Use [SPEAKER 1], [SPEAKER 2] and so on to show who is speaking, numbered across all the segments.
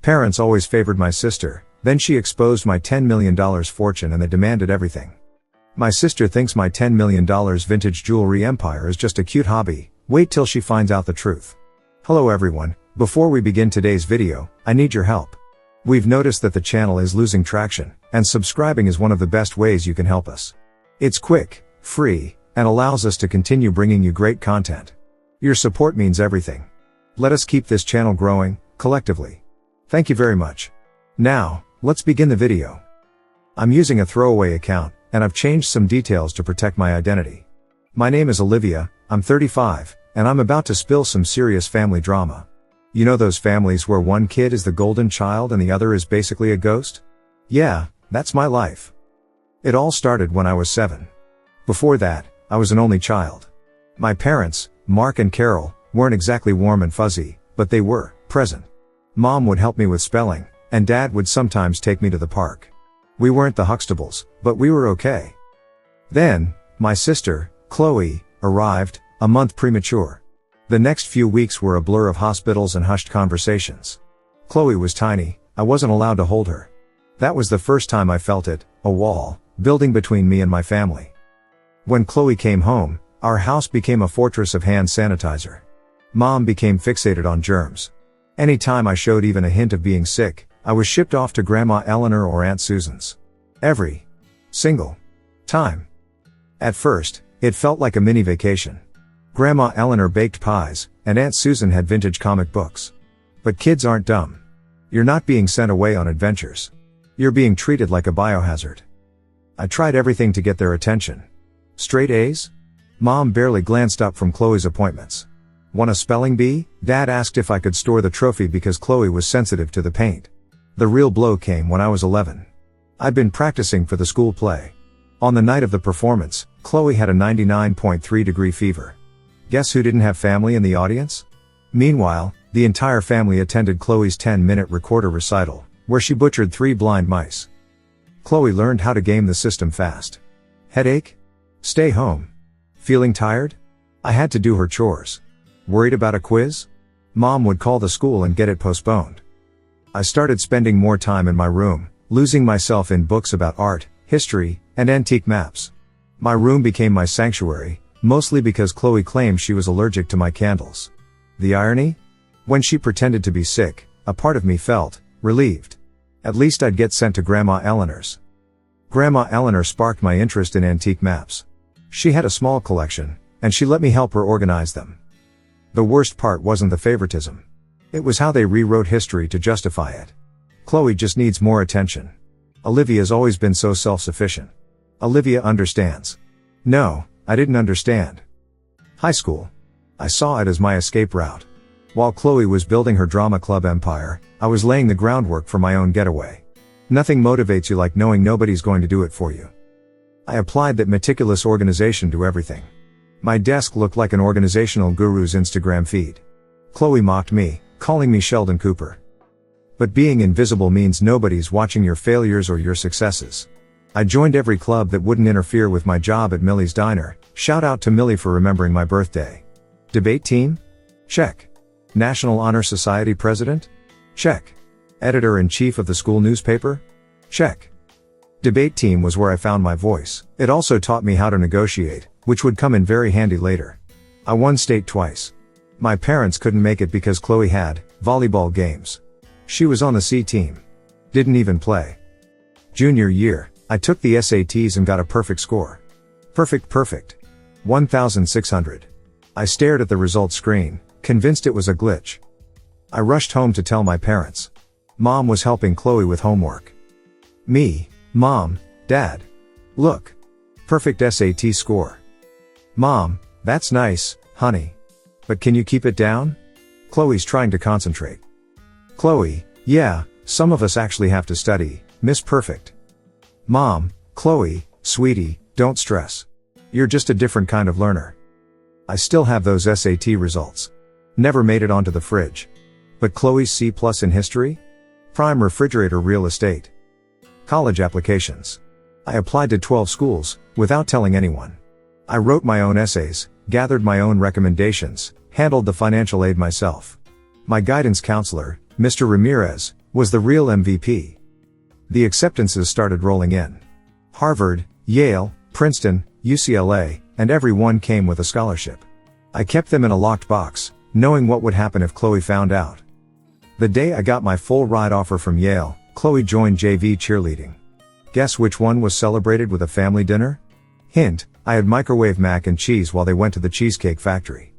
[SPEAKER 1] Parents always favored my sister, then she exposed my $10 million fortune and they demanded everything. My sister thinks my $10 million vintage jewelry empire is just a cute hobby. Wait till she finds out the truth. Hello everyone, before we begin today's video, I need your help. We've noticed that the channel is losing traction, and subscribing is one of the best ways you can help us. It's quick, free, and allows us to continue bringing you great content. Your support means everything. Let us keep this channel growing, collectively. Thank you very much. Now, let's begin the video. I'm using a throwaway account, and I've changed some details to protect my identity. My name is Olivia, I'm 35, and I'm about to spill some serious family drama. You know those families where one kid is the golden child and the other is basically a ghost? Yeah, that's my life. It all started when I was 7. Before that, I was an only child. My parents, Mark and Carol, weren't exactly warm and fuzzy, but they were present. Mom would help me with spelling, and Dad would sometimes take me to the park. We weren't the Huxtables, but we were okay. Then, my sister, Chloe, arrived, a month premature. The next few weeks were a blur of hospitals and hushed conversations. Chloe was tiny, I wasn't allowed to hold her. That was the first time I felt it, a wall, building between me and my family. When Chloe came home, our house became a fortress of hand sanitizer. Mom became fixated on germs. Anytime I showed even a hint of being sick, I was shipped off to Grandma Eleanor or Aunt Susan's. Every single time. At first, it felt like a mini vacation. Grandma Eleanor baked pies, and Aunt Susan had vintage comic books. But kids aren't dumb. You're not being sent away on adventures. You're being treated like a biohazard. I tried everything to get their attention. Straight A's? Mom barely glanced up from Chloe's appointments. Want a spelling bee? Dad asked if I could store the trophy because Chloe was sensitive to the paint. The real blow came when I was 11. I'd been practicing for the school play. On the night of the performance, Chloe had a 99.3-degree fever. Guess who didn't have family in the audience? Meanwhile, the entire family attended Chloe's 10-minute recorder recital, where she butchered 3 blind mice. Chloe learned how to game the system fast. Headache? Stay home. Feeling tired? I had to do her chores. Worried about a quiz? Mom would call the school and get it postponed. I started spending more time in my room, losing myself in books about art, history, and antique maps. My room became my sanctuary, mostly because Chloe claimed she was allergic to my candles. The irony? When she pretended to be sick, a part of me felt relieved. At least I'd get sent to Grandma Eleanor's. Grandma Eleanor sparked my interest in antique maps. She had a small collection, and she let me help her organize them. The worst part wasn't the favoritism. It was how they rewrote history to justify it. Chloe just needs more attention. Olivia's always been so self-sufficient. Olivia understands. No, I didn't understand. High school. I saw it as my escape route. While Chloe was building her drama club empire, I was laying the groundwork for my own getaway. Nothing motivates you like knowing nobody's going to do it for you. I applied that meticulous organization to everything. My desk looked like an organizational guru's Instagram feed. Chloe mocked me, calling me Sheldon Cooper. But being invisible means nobody's watching your failures or your successes. I joined every club that wouldn't interfere with my job at Millie's Diner. Shout out to Millie for remembering my birthday. Debate team? Check. National Honor Society president? Check. Editor-in-chief of the school newspaper? Check. Debate team was where I found my voice. It also taught me how to negotiate, which would come in very handy later. I won state twice. My parents couldn't make it because Chloe had volleyball games. She was on the C team. Didn't even play. Junior year, I took the SATs and got a perfect score. Perfect. 1,600. I stared at the results screen, convinced it was a glitch. I rushed home to tell my parents. Mom was helping Chloe with homework. Me, Mom, Dad. Look. Perfect SAT score. Mom, that's nice, honey. But can you keep it down? Chloe's trying to concentrate. Chloe, yeah, some of us actually have to study, Miss Perfect. Mom, Chloe, sweetie, don't stress. You're just a different kind of learner. I still have those SAT results. Never made it onto the fridge. But Chloe's C+ in history? Prime refrigerator real estate. College applications. I applied to 12 schools, without telling anyone. I wrote my own essays, gathered my own recommendations, handled the financial aid myself. My guidance counselor, Mr. Ramirez, was the real MVP. The acceptances started rolling in. Harvard, Yale, Princeton, UCLA, and every one came with a scholarship. I kept them in a locked box, knowing what would happen if Chloe found out. The day I got my full ride offer from Yale, Chloe joined JV cheerleading. Guess which one was celebrated with a family dinner? Hint, I had microwave mac and cheese while they went to the Cheesecake Factory.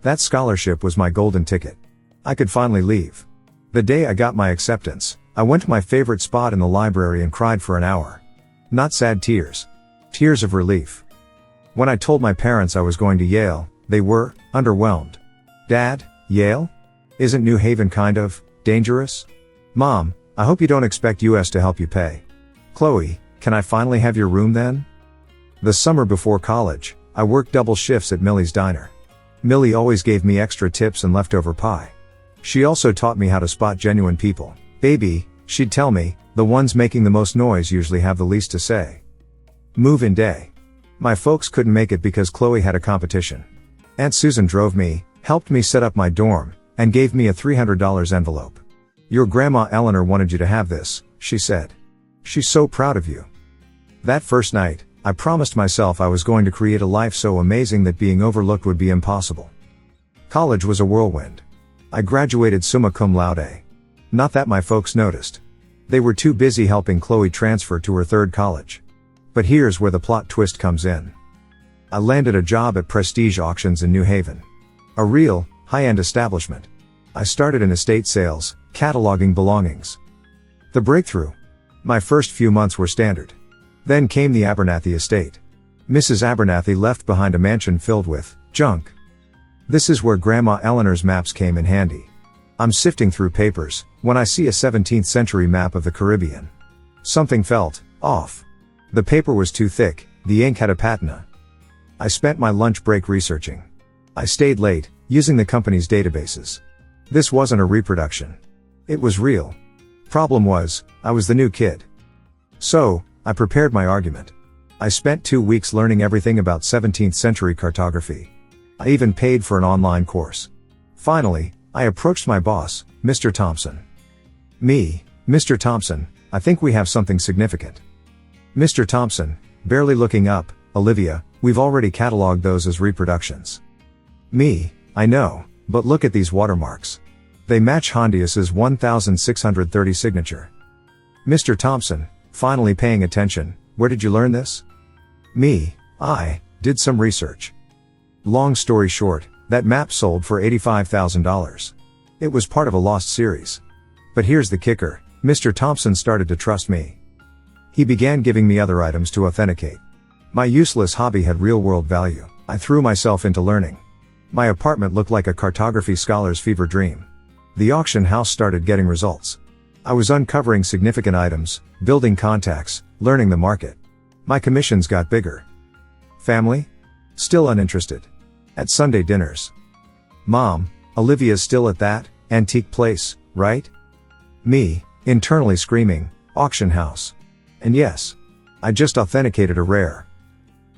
[SPEAKER 1] That scholarship was my golden ticket. I could finally leave. The day I got my acceptance, I went to my favorite spot in the library and cried for an hour. Not sad tears. Tears of relief. When I told my parents I was going to Yale, they were underwhelmed. Dad, Yale? Isn't New Haven kind of dangerous? Mom, I hope you don't expect US to help you pay. Chloe, can I finally have your room then? The summer before college, I worked double shifts at Millie's diner. Millie always gave me extra tips and leftover pie. She also taught me how to spot genuine people. Baby, she'd tell me, the ones making the most noise usually have the least to say. Move-in day. My folks couldn't make it because Chloe had a competition. Aunt Susan drove me, helped me set up my dorm, and gave me a $300 envelope. Your grandma Eleanor wanted you to have this, she said. She's so proud of you. That first night, I promised myself I was going to create a life so amazing that being overlooked would be impossible. College was a whirlwind. I graduated summa cum laude. Not that my folks noticed. They were too busy helping Chloe transfer to her third college. But here's where the plot twist comes in. I landed a job at Prestige Auctions in New Haven. A real, high-end establishment. I started in estate sales, cataloging belongings. The breakthrough. My first few months were standard. Then came the Abernathy estate. Mrs. Abernathy left behind a mansion filled with junk. This is where Grandma Eleanor's maps came in handy. I'm sifting through papers, when I see a 17th century map of the Caribbean. Something felt off. The paper was too thick, the ink had a patina. I spent my lunch break researching. I stayed late, using the company's databases. This wasn't a reproduction. It was real. Problem was, I was the new kid. So, I prepared my argument. I spent 2 weeks learning everything about 17th century cartography. I even paid for an online course. Finally, I approached my boss, Mr. Thompson. Me, Mr. Thompson, I think we have something significant. Mr. Thompson, barely looking up, Olivia, we've already cataloged those as reproductions. Me, I know, but look at these watermarks. They match Hondius's 1630 signature. Mr. Thompson, finally paying attention, where did you learn this? Me, I did some research. Long story short, that map sold for $85,000. It was part of a lost series. But here's the kicker, Mr. Thompson started to trust me. He began giving me other items to authenticate. My useless hobby had real-world value. I threw myself into learning. My apartment looked like a cartography scholar's fever dream. The auction house started getting results. I was uncovering significant items, building contacts, learning the market. My commissions got bigger. Family? Still uninterested. At Sunday dinners. Mom, Olivia's still at that antique place, right? Me, internally screaming, auction house. And yes, I just authenticated a rare.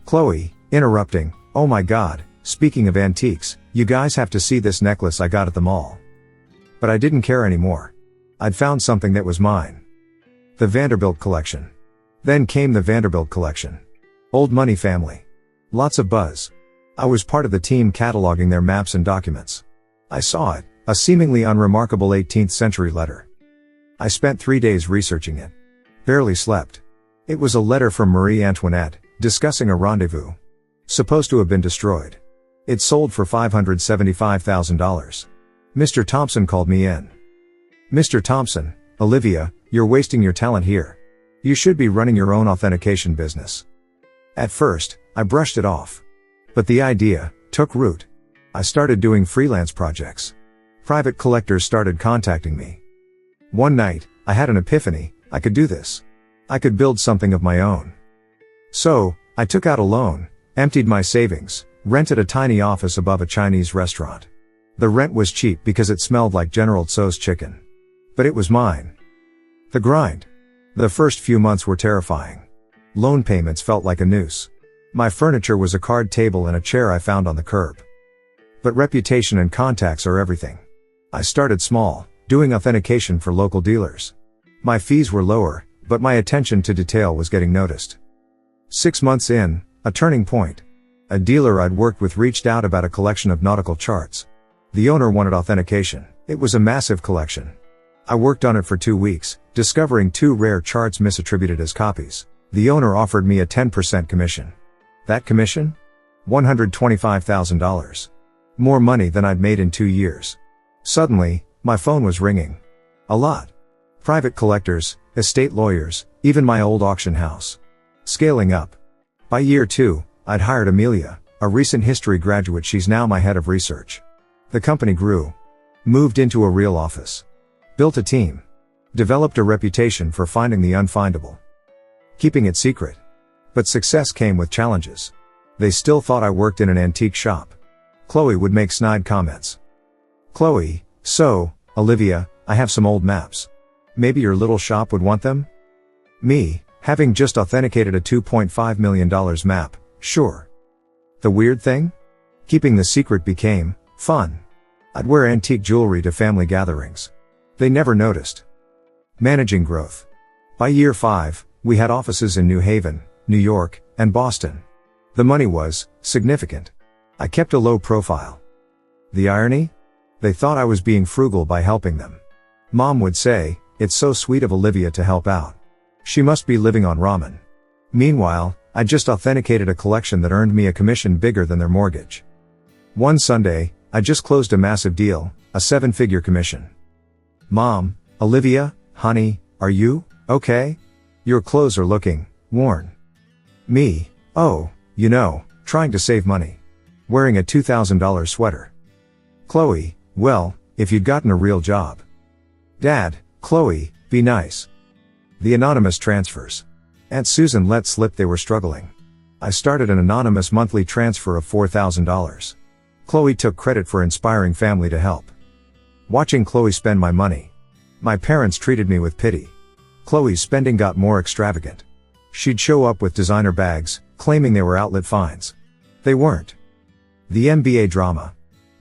[SPEAKER 1] Chloe, interrupting, oh my god, speaking of antiques, you guys have to see this necklace I got at the mall. But I didn't care anymore. I'd found something that was mine. The Vanderbilt collection. Then came the Vanderbilt collection. Old money family. Lots of buzz. I was part of the team cataloging their maps and documents. I saw it, a seemingly unremarkable 18th century letter. I spent 3 days researching it. Barely slept. It was a letter from Marie Antoinette, discussing a rendezvous. Supposed to have been destroyed. It sold for $575,000. Mr. Thompson called me in. Mr. Thompson, Olivia, you're wasting your talent here. You should be running your own authentication business. At first, I brushed it off. But the idea took root. I started doing freelance projects. Private collectors started contacting me. One night, I had an epiphany, I could do this. I could build something of my own. So, I took out a loan, emptied my savings, rented a tiny office above a Chinese restaurant. The rent was cheap because it smelled like General Tso's chicken. But it was mine. The grind. The first few months were terrifying. Loan payments felt like a noose. My furniture was a card table and a chair I found on the curb. But reputation and contacts are everything. I started small, doing authentication for local dealers. My fees were lower, but my attention to detail was getting noticed. 6 months in, a turning point. A dealer I'd worked with reached out about a collection of nautical charts. The owner wanted authentication. It was a massive collection. I worked on it for 2 weeks, discovering 2 rare charts misattributed as copies. The owner offered me a 10% commission. That commission? $125,000. More money than I'd made in 2 years. Suddenly, my phone was ringing. A lot. Private collectors, estate lawyers, even my old auction house. Scaling up. By year 2, I'd hired Amelia, a recent history graduate. She's now my head of research. The company grew. Moved into a real office. Built a team. Developed a reputation for finding the unfindable. Keeping it secret. But success came with challenges. They still thought I worked in an antique shop. Chloe would make snide comments. Chloe, so, Olivia, I have some old maps. Maybe your little shop would want them? Me, having just authenticated a $2.5 million map, sure. The weird thing? Keeping the secret became fun. I'd wear antique jewelry to family gatherings. They never noticed. Managing growth. By year 5, we had offices in New Haven, New York, and Boston. The money was significant. I kept a low profile. The irony? They thought I was being frugal by helping them. Mom would say, "It's so sweet of Olivia to help out. She must be living on ramen." Meanwhile, I just authenticated a collection that earned me a commission bigger than their mortgage. One Sunday, I just closed a massive deal, a 7-figure commission. Mom, Olivia, honey, are you okay? Your clothes are looking worn. Me, oh, trying to save money. Wearing a $2,000 sweater. Chloe, well, if you'd gotten a real job. Dad, Chloe, be nice. The anonymous transfers. Aunt Susan let slip they were struggling. I started an anonymous monthly transfer of $4,000. Chloe took credit for inspiring family to help. Watching Chloe spend my money. My parents treated me with pity. Chloe's spending got more extravagant. She'd show up with designer bags, claiming they were outlet finds. They weren't. The MBA drama.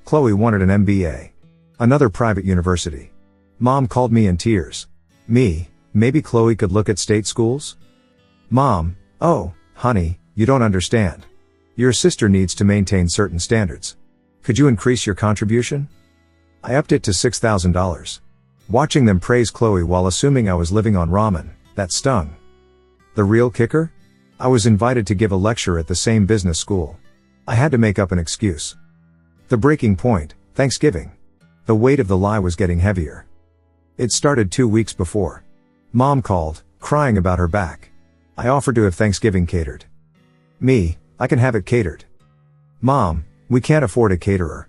[SPEAKER 1] Chloe wanted an MBA. Another private university. Mom called me in tears. Me, maybe Chloe could look at state schools? Mom, oh, honey, you don't understand. Your sister needs to maintain certain standards. Could you increase your contribution? I upped it to $6,000. Watching them praise Chloe while assuming I was living on ramen, that stung. The real kicker? I was invited to give a lecture at the same business school. I had to make up an excuse. The breaking point, Thanksgiving. The weight of the lie was getting heavier. It started 2 weeks before. Mom called, crying about her back. I offered to have Thanksgiving catered. Me, I can have it catered. Mom, we can't afford a caterer.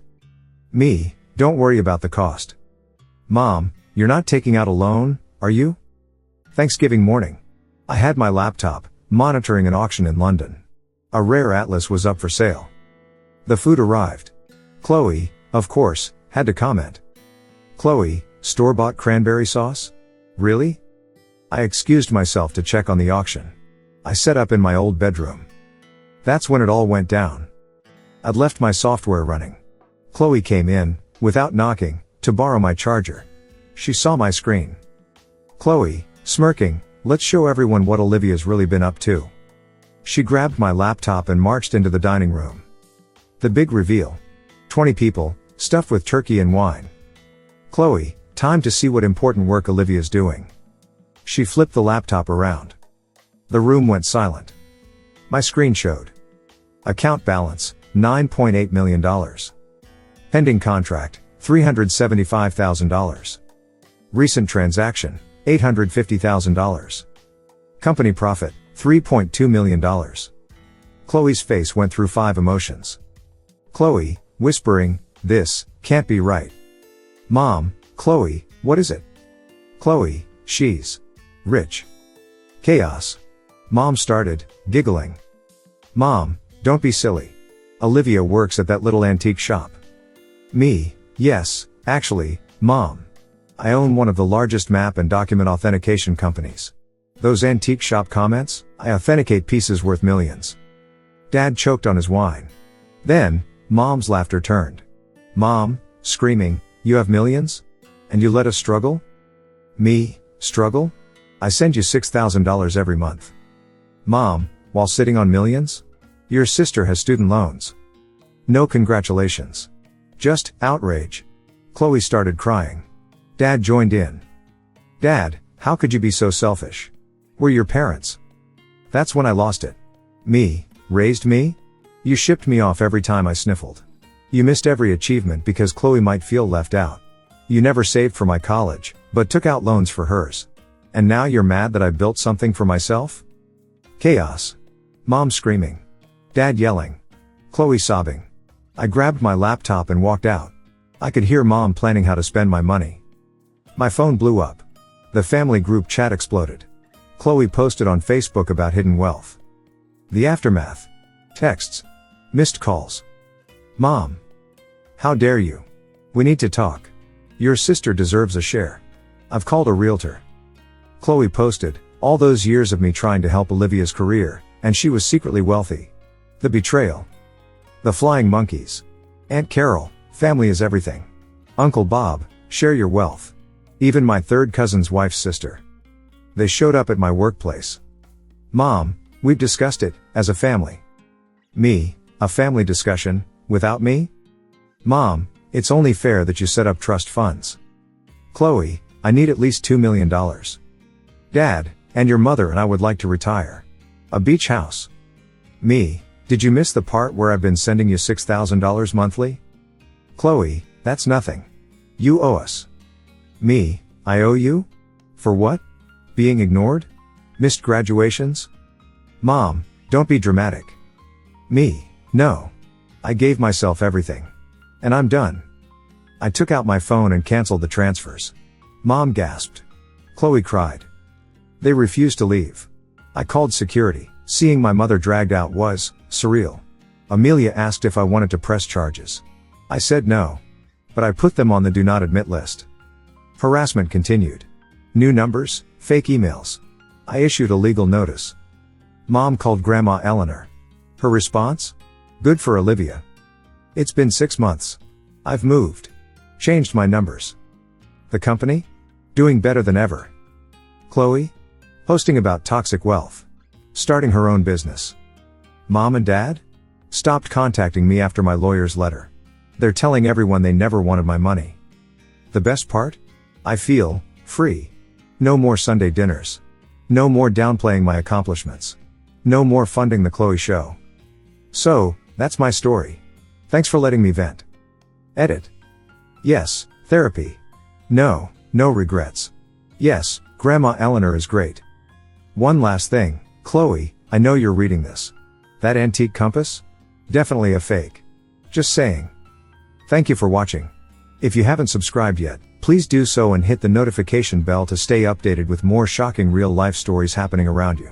[SPEAKER 1] Me, don't worry about the cost. Mom, you're not taking out a loan, are you? Thanksgiving morning. I had my laptop, monitoring an auction in London. A rare atlas was up for sale. The food arrived. Chloe, of course, had to comment. Chloe, store-bought cranberry sauce? Really? I excused myself to check on the auction. I set up in my old bedroom. That's when it all went down. I'd left my software running. Chloe came in, without knocking, to borrow my charger. She saw my screen. Chloe, smirking, let's show everyone what Olivia's really been up to. She grabbed my laptop and marched into the dining room. The big reveal. 20 people, stuffed with turkey and wine. Chloe, time to see what important work Olivia's doing. She flipped the laptop around. The room went silent. My screen showed. Account balance, $9.8 million. Pending contract, $375,000. Recent transaction, $850,000. Company profit, $3.2 million. Chloe's face went through 5 emotions. Chloe, whispering, this can't be right. Mom, Chloe, what is it? Chloe, she's rich. Chaos. Mom started, giggling. Mom, don't be silly. Olivia works at that little antique shop. Me, yes, actually, Mom. I own one of the largest map and document authentication companies. Those antique shop comments, I authenticate pieces worth millions. Dad choked on his wine. Then, Mom's laughter turned. Mom, screaming, you have millions? And you let us struggle? Me, struggle? I send you $6,000 every month. Mom, while sitting on millions? Your sister has student loans. No congratulations. Just outrage. Chloe started crying. Dad joined in. Dad, how could you be so selfish? We're your parents. That's when I lost it. Me, raised me? You shipped me off every time I sniffled. You missed every achievement because Chloe might feel left out. You never saved for my college, but took out loans for hers. And now you're mad that I built something for myself? Chaos. Mom screaming. Dad yelling. Chloe sobbing. I grabbed my laptop and walked out. I could hear Mom planning how to spend my money. My phone blew up. The family group chat exploded. Chloe posted on Facebook about hidden wealth. The aftermath. Texts. Missed calls. Mom. How dare you? We need to talk. Your sister deserves a share. I've called a realtor. Chloe posted, all those years of me trying to help Olivia's career, and she was secretly wealthy. The betrayal. The flying monkeys. Aunt Carol, family is everything. Uncle Bob, share your wealth. Even my third cousin's wife's sister. They showed up at my workplace. Mom, we've discussed it, as a family. Me, a family discussion, without me? Mom, it's only fair that you set up trust funds. Chloe, I need at least $2 million. Dad, and your mother and I would like to retire. A beach house. Me, did you miss the part where I've been sending you $6,000 monthly? Chloe, that's nothing. You owe us. Me, I owe you? For what? Being ignored? Missed graduations? Mom, don't be dramatic. Me, no. I gave myself everything. And I'm done. I took out my phone and canceled the transfers. Mom gasped. Chloe cried. They refused to leave. I called security. Seeing my mother dragged out was surreal. Amelia asked if I wanted to press charges. I said no. But I put them on the do not admit list. Harassment continued. New numbers, fake emails. I issued a legal notice. Mom called Grandma Eleanor. Her response? Good for Olivia. It's been 6 months. I've moved. Changed my numbers. The company? Doing better than ever. Chloe? Posting about toxic wealth. Starting her own business. Mom and Dad? Stopped contacting me after my lawyer's letter. They're telling everyone they never wanted my money. The best part? I feel free. No more Sunday dinners. No more downplaying my accomplishments. No more funding the Chloe show. So, that's my story. Thanks for letting me vent. Edit. Yes, therapy. No regrets. Yes, Grandma Eleanor is great. One last thing, Chloe, I know you're reading this. That antique compass? Definitely a fake. Just saying. Thank you for watching. If you haven't subscribed yet, please do so and hit the notification bell to stay updated with more shocking real-life stories happening around you.